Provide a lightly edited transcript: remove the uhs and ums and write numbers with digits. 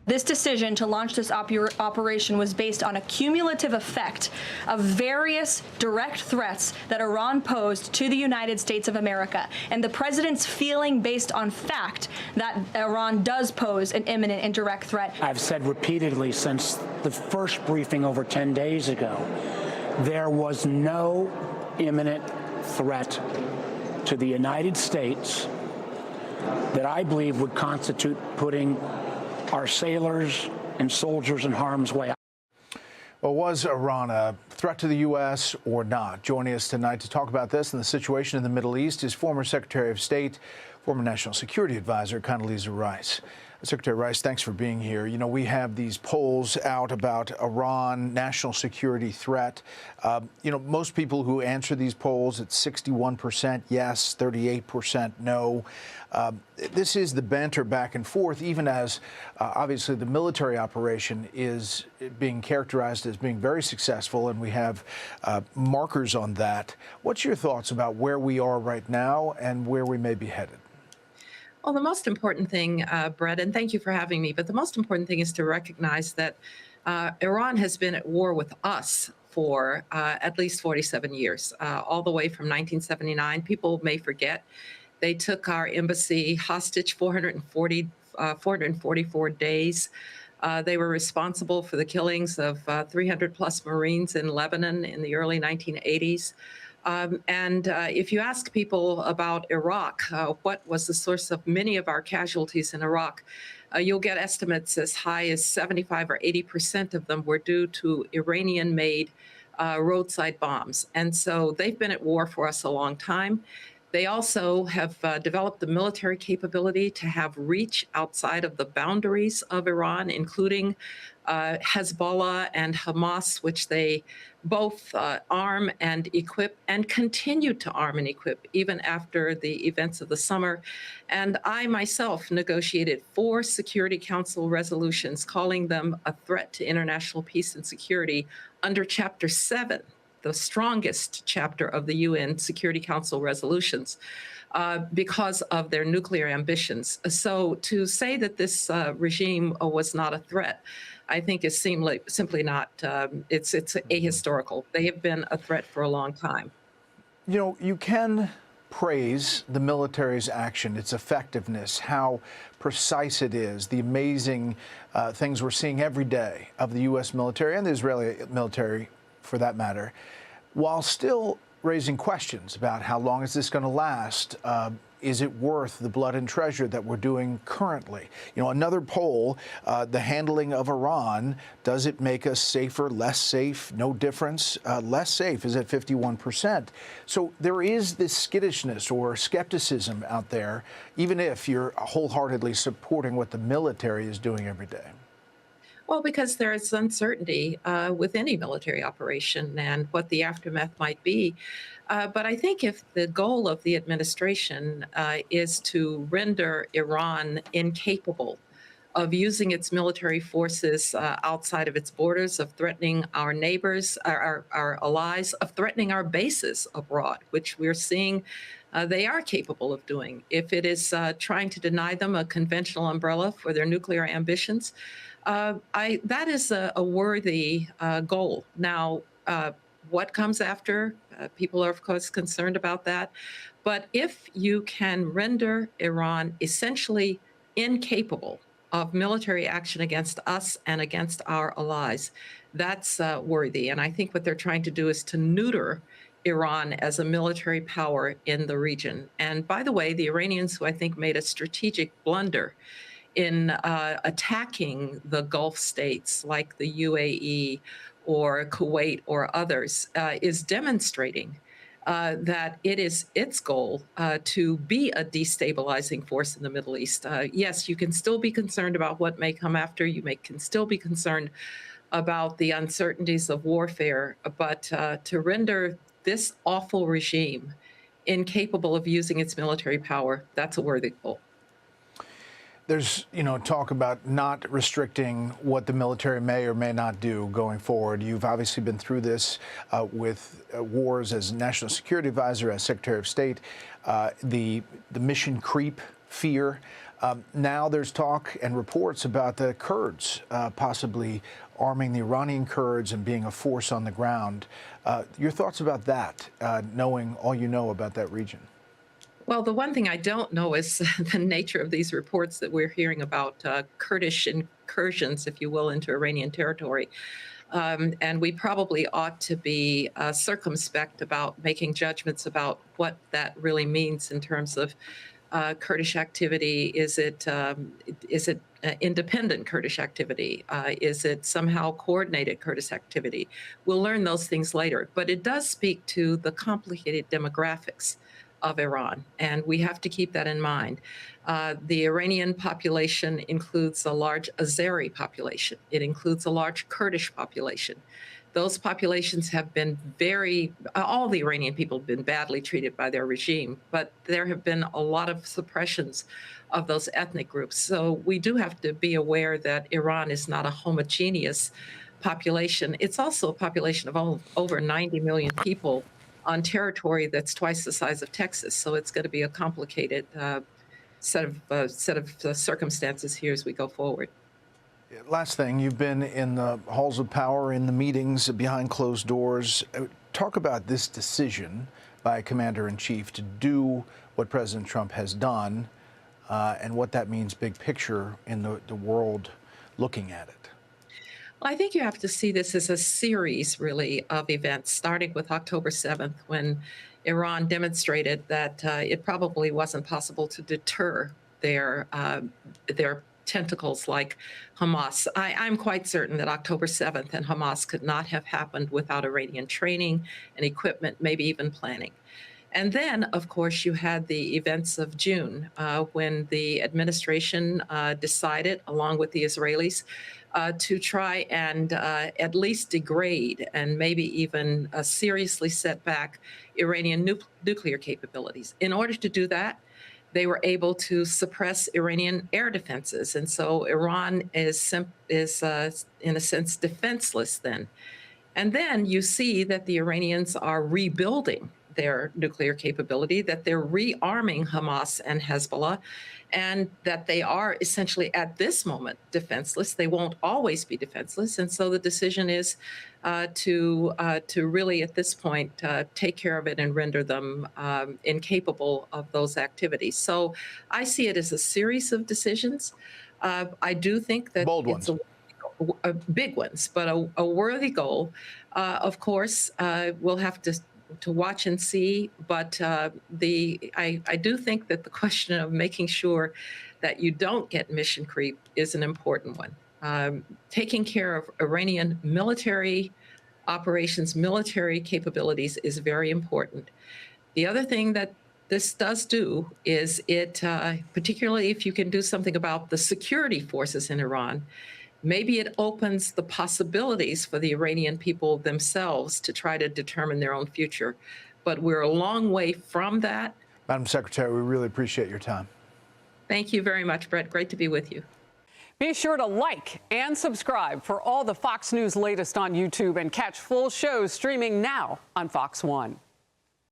This decision to launch this operation was based on a cumulative effect of various direct threats that Iran posed to the United States of America, and the president's feeling based on fact that Iran does pose an imminent and direct threat. I've said repeatedly since the first briefing over 10 days ago, there was no imminent threat to the United States that I believe would constitute putting our sailors and soldiers in harm's way. Well, was Iran a threat to the U.S. or not? Joining us tonight to talk about this and the situation in the Middle East is former Secretary of State, former National Security Advisor Condoleezza Rice. Secretary Rice, thanks for being here. You know, we have these polls out about Iran, national security threat. You know, most people who answer these polls, it's 61% yes, 38% no. This is the banter back and forth, even as obviously the military operation is being characterized as being very successful, and we have markers on that. What's your thoughts about where we are right now and where we may be headed? Well, the most important thing, Brett, and thank you for having me, but the most important thing is to recognize that Iran has been at war with us for at least 47 years, all the way from 1979. People may forget. They took our embassy hostage 444 days. They were responsible for the killings of 300 plus Marines in Lebanon in the early 1980s. If you ask people about Iraq, what was the source of many of our casualties in Iraq, you'll get estimates as high as 75 or 80% of them were due to Iranian-made roadside bombs. And so they've been at war for us a long time. They also have developed the military capability to have reach outside of the boundaries of Iran, including Hezbollah and Hamas, which they both arm and equip and continue to arm and equip even after the events of the summer. And I myself negotiated 4 Security Council resolutions calling them a threat to international peace and security under Chapter 7. The strongest chapter of the UN Security Council resolutions because of their nuclear ambitions. So to say that this regime was not a threat, I think is simply not, it's ahistorical. They have been a threat for a long time. You know, you can praise the military's action, its effectiveness, how precise it is, the amazing things we're seeing every day of the U.S. military and the Israeli military, for that matter, while still raising questions about how long is this going to last? Is it worth the blood and treasure that we're doing currently? You know, another poll, the handling of Iran, does it make us safer, less safe, no difference? Less safe is at 51%. So there is this skittishness or skepticism out there, even if you're wholeheartedly supporting what the military is doing every day. Well, because there is uncertainty with any military operation and what the aftermath might be. But I think if the goal of the administration is to render Iran incapable of using its military forces outside of its borders, of threatening our neighbors, our allies, of threatening our bases abroad, which we're seeing they are capable of doing. If it is trying to deny them a conventional umbrella for their nuclear ambitions, that is a worthy goal. Now, what comes after? People are, of course, concerned about that. But if you can render Iran essentially incapable of military action against us and against our allies, that's worthy. And I think what they're trying to do is to neuter Iran as a military power in the region. And by the way, the Iranians, who I think made a strategic blunder in attacking the Gulf states like the UAE or Kuwait or others, is demonstrating that it is its goal to be a destabilizing force in the Middle East. Yes, you can still be concerned about what may come after. You can still be concerned about the uncertainties of warfare, but to render this awful regime incapable of using its military power, that's a worthy goal. There's, talk about not restricting what the military may or may not do going forward. You've obviously been through this with wars as National Security Advisor, as Secretary of State, the mission creep fear. Now there's talk and reports about the Kurds possibly arming the Iranian Kurds and being a force on the ground. Your thoughts about that, knowing all you know about that region? Well, the one thing I don't know is the nature of these reports that we're hearing about Kurdish incursions, if you will, into Iranian territory. And we probably ought to be circumspect about making judgments about what that really means in terms of Kurdish activity. Is it independent Kurdish activity? Is it somehow coordinated Kurdish activity? We'll learn those things later. But it does speak to the complicated demographics of Iran, and we have to keep that in mind. The Iranian population includes a large Azeri population. It includes a large Kurdish population. Those populations have been all the Iranian people have been badly treated by their regime, but there have been a lot of suppressions of those ethnic groups. So we do have to be aware that Iran is not a homogeneous population. It's also a population of over 90 million people on territory that's twice the size of Texas. So it's going to be a complicated set of circumstances here as we go forward. Last thing, you've been in the halls of power, in the meetings behind closed doors. Talk about this decision by Commander-in-Chief to do what President Trump has done and what that means big picture in the world looking at it. Well, I think you have to see this as a series, really, of events, starting with October 7th, when Iran demonstrated that it probably wasn't possible to deter their tentacles like Hamas. I'm quite certain that October 7th and Hamas could not have happened without Iranian training and equipment, maybe even planning. And then, of course, you had the events of June when the administration decided, along with the Israelis, to try and at least degrade and maybe even seriously set back Iranian nuclear capabilities. In order to do that, they were able to suppress Iranian air defenses. And so Iran is in a sense, defenseless then. And then you see that the Iranians are rebuilding their nuclear capability, that they're rearming Hamas and Hezbollah, and that they are essentially at this moment defenseless. They won't always be defenseless. And so the decision is to really at this point take care of it and render them incapable of those activities. So I see it as a series of decisions. I do think that Bold it's ones. big ones, but a worthy goal. Of course, we'll have to watch and see, but I do think that the question of making sure that you don't get mission creep is an important one. Taking care of Iranian military operations, military capabilities is very important. The other thing that this does do is it, particularly if you can do something about the security forces in Iran, maybe it opens the possibilities for the Iranian people themselves to try to determine their own future. But we're a long way from that. Madam Secretary, we really appreciate your time. Thank you very much, Brett. Great to be with you. Be sure to like and subscribe for all the Fox News latest on YouTube and catch full shows streaming now on Fox One.